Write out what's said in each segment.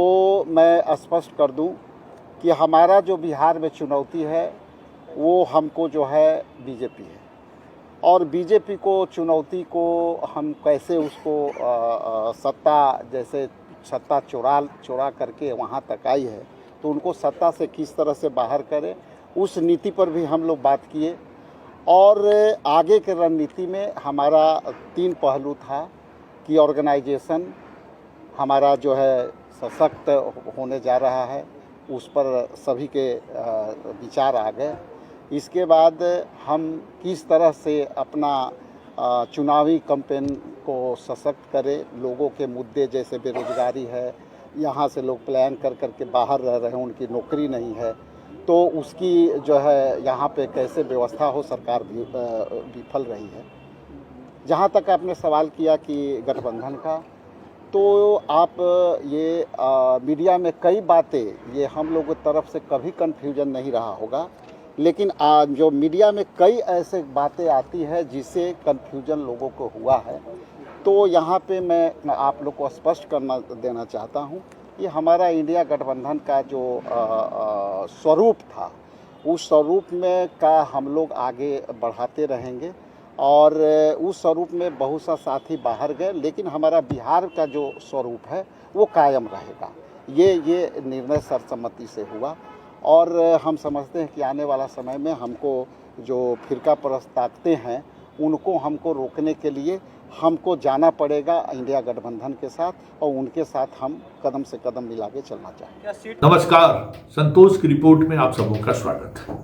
तो मैं स्पष्ट कर दूं कि हमारा जो बिहार में चुनौती है वो हमको जो है बीजेपी है, और बीजेपी को चुनौती को हम कैसे उसको सत्ता जैसे सत्ता चुरा करके वहाँ तक आई है, तो उनको सत्ता से किस तरह से बाहर करें उस नीति पर भी हम लोग बात किए। और आगे के रणनीति में हमारा 3 पहलू था कि ऑर्गेनाइजेशन हमारा जो है सशक्त होने जा रहा है, उस पर सभी के विचार आ गए। इसके बाद हम किस तरह से अपना चुनावी कैंपेन को सशक्त करें, लोगों के मुद्दे जैसे बेरोजगारी है, यहाँ से लोग प्लान कर करके बाहर रह रहे हैं, उनकी नौकरी नहीं है, तो उसकी जो है यहाँ पे कैसे व्यवस्था हो, सरकार भी विफल रही है। जहाँ तक आपने सवाल किया कि गठबंधन का, तो आप ये मीडिया में कई बातें ये हम लोगों की तरफ से कभी कन्फ्यूजन नहीं रहा होगा, लेकिन जो मीडिया में कई ऐसे बातें आती है जिससे कन्फ्यूजन लोगों को हुआ है, तो यहाँ पे मैं आप लोग को स्पष्ट करना देना चाहता हूँ कि हमारा इंडिया गठबंधन का जो स्वरूप था, उस स्वरूप में का हम लोग आगे बढ़ाते रहेंगे, और उस स्वरूप में बहुत सा साथी बाहर गए, लेकिन हमारा बिहार का जो स्वरूप है वो कायम रहेगा। ये निर्णय सर्वसम्मति से हुआ, और हम समझते हैं कि आने वाला समय में हमको जो फिरका परस्त ताकतें हैं उनको हमको रोकने के लिए हमको जाना पड़ेगा इंडिया गठबंधन के साथ, और उनके साथ हम कदम से कदम मिला के चलना चाहेंगे। नमस्कार, संतोष की रिपोर्ट में आप सबों का स्वागत है।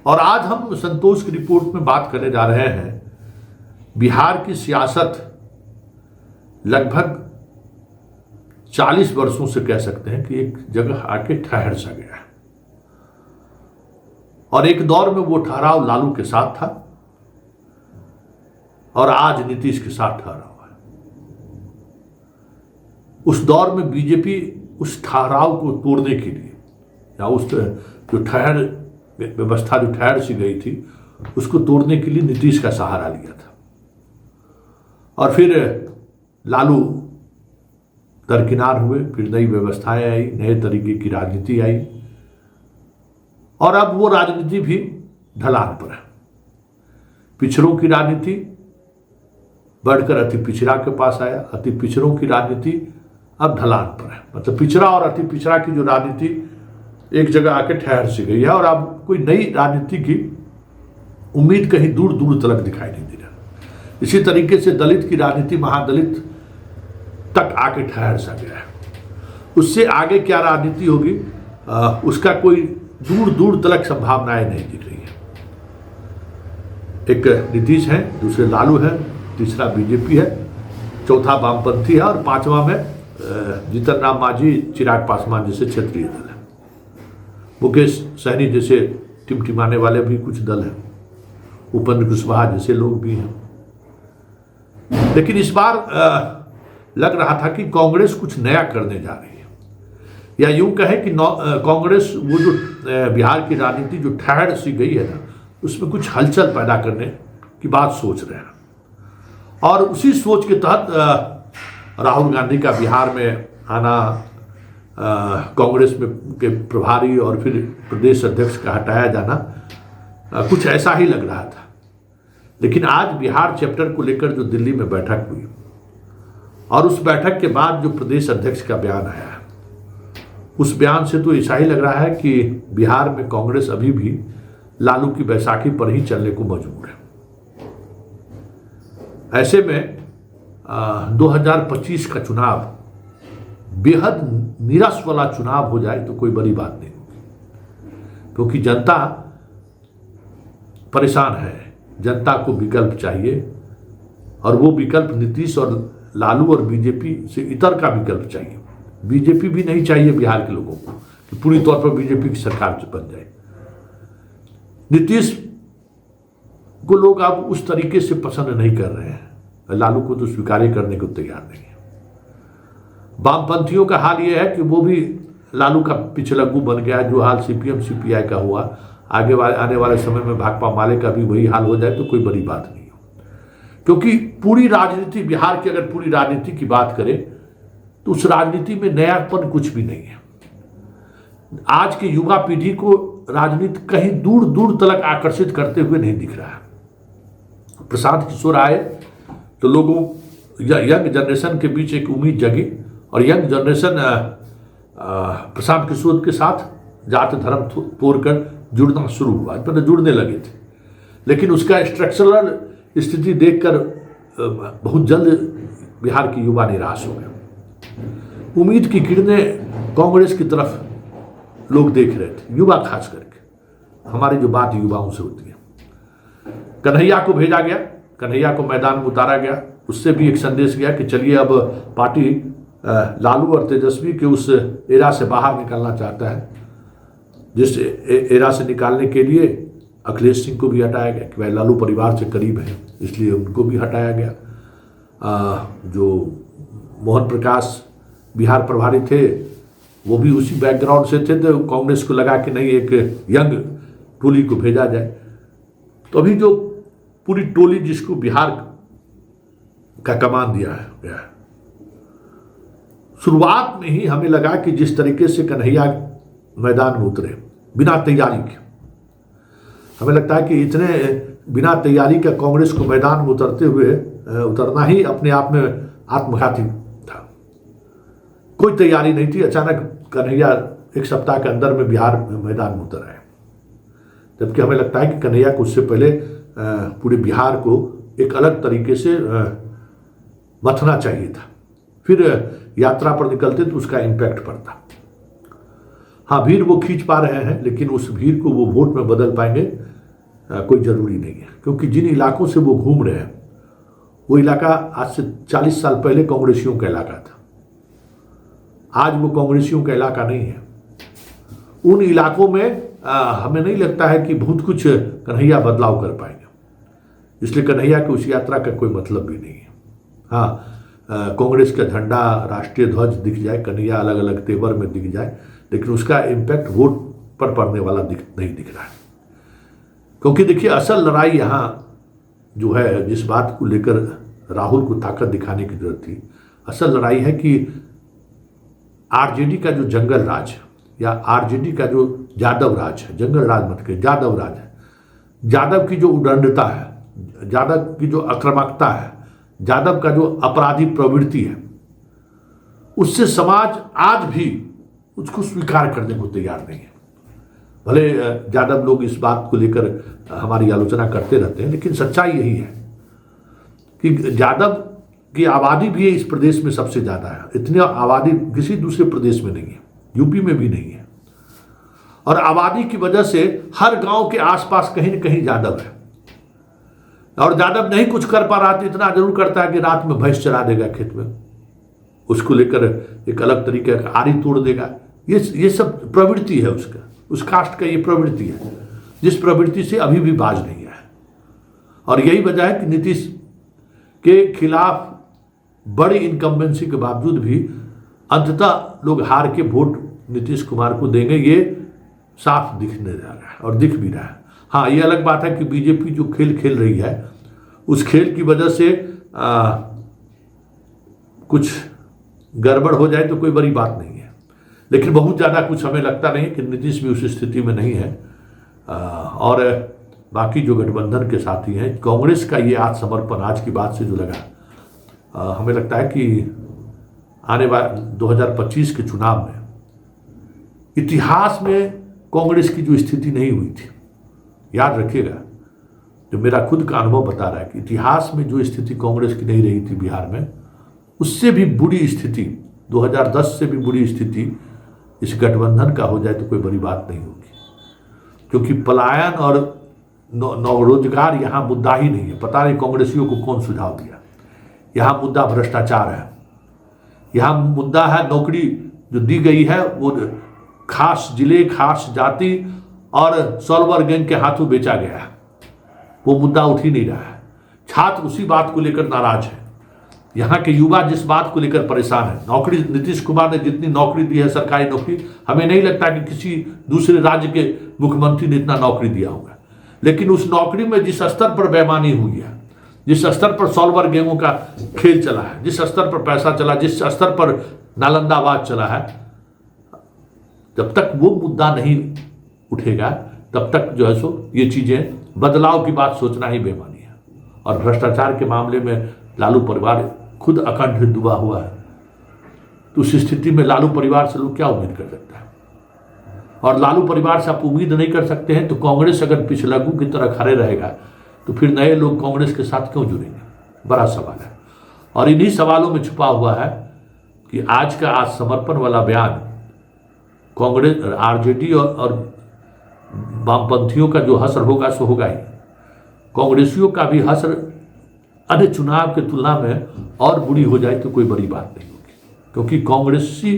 और आज हम संतोष की रिपोर्ट में बात करने जा रहे हैं बिहार की सियासत लगभग 40 वर्षों से कह सकते हैं कि एक जगह आके ठहर सा गया है, और एक दौर में वो ठहराव लालू के साथ था और आज नीतीश के साथ ठहरा हुआ है। उस दौर में बीजेपी उस ठहराव को तोड़ने के लिए, या उस जो व्यवस्था जो ठहर सी गई थी उसको तोड़ने के लिए नीतीश का सहारा लिया था, और फिर लालू दरकिनार हुए, फिर नई व्यवस्थाएं आई, नए तरीके की राजनीति आई, और अब वो राजनीति भी ढलान पर है। पिछड़ों की राजनीति बढ़कर अति पिछड़ा के पास आया, अति पिछड़ों की राजनीति अब ढलान पर है। मतलब पिछड़ा और अति पिछड़ा की जो राजनीति एक जगह आके ठहर सी गई है, और अब कोई नई राजनीति की उम्मीद कहीं दूर दूर तक दिखाई नहीं दे रहा। इसी तरीके से दलित की राजनीति महादलित तक आके ठहर सा गया है। उससे आगे क्या राजनीति होगी उसका कोई दूर दूर तक संभावनाएं नहीं दिख रही है। एक नीतीश है, दूसरे लालू है, तीसरा बीजेपी है, चौथा वामपंथी है, और पांचवा में जीतन राम मांझी, चिराग पासवान जैसे क्षेत्रीय दल है। मुकेश सहनी जैसे टिमटिमाने वाले भी कुछ दल हैं, उपेंद्र कुशवाहा जैसे लोग भी हैं। लेकिन इस बार लग रहा था कि कांग्रेस कुछ नया करने जा रही है, या यूं कहे कि कांग्रेस वो जो बिहार की राजनीति जो ठहर सी गई है ना, उसमें कुछ हलचल पैदा करने की बात सोच रहे हैं। और उसी सोच के तहत राहुल गांधी का बिहार में आना, कांग्रेस में के प्रभारी और फिर प्रदेश अध्यक्ष का हटाया जाना, कुछ ऐसा ही लग रहा था। लेकिन आज बिहार चैप्टर को लेकर जो दिल्ली में बैठक हुई, और उस बैठक के बाद जो प्रदेश अध्यक्ष का बयान आया है, उस बयान से तो ऐसा ही लग रहा है कि बिहार में कांग्रेस अभी भी लालू की बैसाखी पर ही चलने को मजबूर है। ऐसे में 2025 का चुनाव बेहद नीरस वाला चुनाव हो जाए तो कोई बड़ी बात नहीं होगी, क्योंकि जनता परेशान है, जनता को विकल्प चाहिए, और वो विकल्प नीतीश और लालू और बीजेपी से इतर का विकल्प चाहिए। बीजेपी भी नहीं चाहिए बिहार के लोगों को कि पूरी तौर पर बीजेपी की सरकार बन जाए। नीतीश को लोग अब उस तरीके से पसंद नहीं कर रहे हैं, लालू को तो स्वीकार करने को तैयार नहीं है। वामपंथियों का हाल यह है कि वो भी लालू का पिछलग्गू बन गया। जो हाल सीपीएम सीपीआई का हुआ, आने वाले समय में भाकपा माले का भी वही हाल हो जाए तो कोई बड़ी बात नहीं हो, क्योंकि पूरी राजनीति बिहार की, अगर पूरी राजनीति की बात करें तो उस राजनीति में नयापन कुछ भी नहीं है। आज की युवा पीढ़ी को राजनीति कहीं दूर दूर तक आकर्षित करते हुए नहीं दिख रहा है। प्रशांत किशोर आए तो लोगों यंग जनरेशन के बीच एक उम्मीद जगी और यंग जनरेशन प्रशांत किशोर के साथ जाति धर्म तोड़कर जुड़ना शुरू हुआ, पहले जुड़ने लगे थे, लेकिन उसका स्ट्रक्चरल स्थिति देखकर बहुत जल्द बिहार की युवा निराश हो गए। उम्मीद की किरणें कांग्रेस की तरफ लोग देख रहे थे, युवा खास करके। हमारी जो बात युवाओं से होती है, कन्हैया को भेजा गया, कन्हैया को मैदान में उतारा गया, उससे भी एक संदेश गया कि चलिए अब पार्टी लालू और तेजस्वी के उस एरा से बाहर निकलना चाहता है, जिस एरा से निकालने के लिए अखिलेश सिंह को भी हटाया गया कि भाई लालू परिवार से करीब है, इसलिए उनको भी हटाया गया। जो मोहन प्रकाश बिहार प्रभारी थे वो भी उसी बैकग्राउंड से थे, तो कांग्रेस को लगा कि नहीं एक यंग टोली को भेजा जाए। तो अभी जो पूरी टोली जिसको बिहार का कमान दिया है गया, शुरुआत में ही हमें लगा कि जिस तरीके से कन्हैया मैदान में उतरे बिना तैयारी के, हमें लगता है कि इतने बिना तैयारी का कांग्रेस को मैदान में उतरना ही अपने आप में आत्मघाती था। कोई तैयारी नहीं थी, अचानक कन्हैया एक सप्ताह के अंदर में बिहार मैदान में उतर आए, जबकि हमें लगता है कि कन्हैया को उससे पहले पूरे बिहार को एक अलग तरीके से मथना चाहिए था, फिर यात्रा पर निकलते तो उसका इम्पैक्ट पड़ता। हाँ, भीड़ वो खींच पा रहे हैं, लेकिन उस भीड़ को वो वोट में बदल पाएंगे कोई ज़रूरी नहीं है, क्योंकि जिन इलाकों से वो घूम रहे हैं वो इलाका आज से 40 साल पहले कांग्रेसियों का इलाका था, आज वो कांग्रेसियों का इलाका नहीं है। उन इलाकों में हमें नहीं लगता है कि बहुत कुछ कन्हैया बदलाव कर पाएंगे, इसलिए कन्हैया की उस यात्रा का कोई मतलब भी नहीं है। हाँ, कांग्रेस का झंडा, राष्ट्रीय ध्वज दिख जाए, कन्हैया अलग अलग तेवर में दिख जाए, लेकिन उसका इम्पैक्ट वोट पर पड़ने वाला नहीं दिख रहा है। क्योंकि देखिए, असल लड़ाई यहाँ जो है, जिस बात को लेकर राहुल को ताकत दिखाने की जरूरत थी, असल लड़ाई है कि आरजेडी का जो जंगल राज है या आरजेडी का जो यादव राज है, जंगल राज मत के यादव राज है, यादव की जो उदंडता है, यादव की जो आक्रामकता है, यादव का जो अपराधी प्रवृत्ति है, उससे समाज आज भी उसको स्वीकार करने को तैयार नहीं है। भले यादव लोग इस बात को लेकर हमारी आलोचना करते रहते हैं, लेकिन सच्चाई यही है कि यादव की आबादी भी इस प्रदेश में सबसे ज़्यादा है। इतनी आबादी किसी दूसरे प्रदेश में नहीं है, यूपी में भी नहीं है, और आबादी की वजह से हर गांव के आसपास कहीं न कहीं यादव है। और यादव नहीं कुछ कर पा रहा तो इतना जरूर करता है कि रात में भैंस चरा देगा खेत में, उसको लेकर एक अलग तरीके का आरी तोड़ देगा। ये सब प्रवृत्ति है उसका, उस कास्ट का ये प्रवृत्ति है, जिस प्रवृत्ति से अभी भी बाज नहीं आया। और यही वजह है कि नीतीश के खिलाफ बड़ी इनकम्बेंसी के बावजूद भी अंततः लोग हार के वोट नीतीश कुमार को देंगे, ये साफ दिखने जा रहा है और दिख भी रहा है। हाँ, ये अलग बात है कि बीजेपी जो खेल खेल रही है, उस खेल की वजह से कुछ गड़बड़ हो जाए तो कोई बड़ी बात नहीं है, लेकिन बहुत ज़्यादा कुछ हमें लगता नहीं है कि नीतीश भी उस स्थिति में नहीं है। और बाकी जो गठबंधन के साथी हैं, कांग्रेस का ये आत्मसमर्पण आज की बात से जो लगा, हमें लगता है कि आने वाले 2025 के चुनाव में इतिहास में कांग्रेस की जो स्थिति नहीं हुई थी, याद रखिएगा, जो मेरा खुद का अनुभव बता रहा है कि इतिहास में जो स्थिति कांग्रेस की नहीं रही थी बिहार में, उससे भी बुरी स्थिति, 2010 से भी बुरी स्थिति इस गठबंधन का हो जाए तो कोई बड़ी बात नहीं होगी, क्योंकि पलायन और नवरोजगार यहाँ मुद्दा ही नहीं है। पता नहीं कांग्रेसियों को कौन सुझाव दिया। यहाँ मुद्दा भ्रष्टाचार है, यहाँ मुद्दा है नौकरी जो दी गई है वो खास जिले, खास जाति और सॉल्वर गैंग के हाथों बेचा गया है, वो मुद्दा उठ ही नहीं रहा है। छात्र उसी बात को लेकर नाराज है, यहाँ के युवा जिस बात को लेकर परेशान है। नौकरी, नीतीश कुमार ने जितनी नौकरी दी है, सरकारी नौकरी, हमें नहीं लगता कि किसी दूसरे राज्य के मुख्यमंत्री ने इतना नौकरी दिया होगा, लेकिन उस नौकरी में जिस स्तर पर बेईमानी हुई है, जिस स्तर पर सॉल्वर गैंगों का खेल चला है, जिस स्तर पर पैसा चला, जिस स्तर पर नालंदाबाद चला है, जब तक वो मुद्दा नहीं उठेगा तब तक जो है सो ये चीजें, बदलाव की बात सोचना ही बेमानी है। और भ्रष्टाचार के मामले में लालू परिवार खुद अखंड डूबा हुआ है, तो उस स्थिति में लालू परिवार से लोग क्या उम्मीद कर सकता है? और लालू परिवार से आप उम्मीद नहीं कर सकते हैं तो कांग्रेस अगर पिछलग्गू की तरह खड़े रहेगा तो फिर नए लोग कांग्रेस के साथ क्यों जुड़ेंगे? बड़ा सवाल है। और इन्हीं सवालों में छुपा हुआ है कि आज का समर्पण वाला बयान कांग्रेस, आरजेडी और वामपंथियों का जो हसर होगा सो होगा ही, कांग्रेसियों का भी हसर अन्य चुनाव की तुलना में और बुरी हो जाए तो कोई बड़ी बात नहीं होगी, क्योंकि कांग्रेसी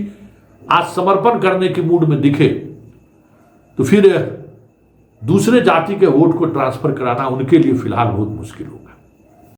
आज समर्पण करने के मूड में दिखे तो फिर दूसरे जाति के वोट को ट्रांसफर कराना उनके लिए फिलहाल बहुत मुश्किल होगा।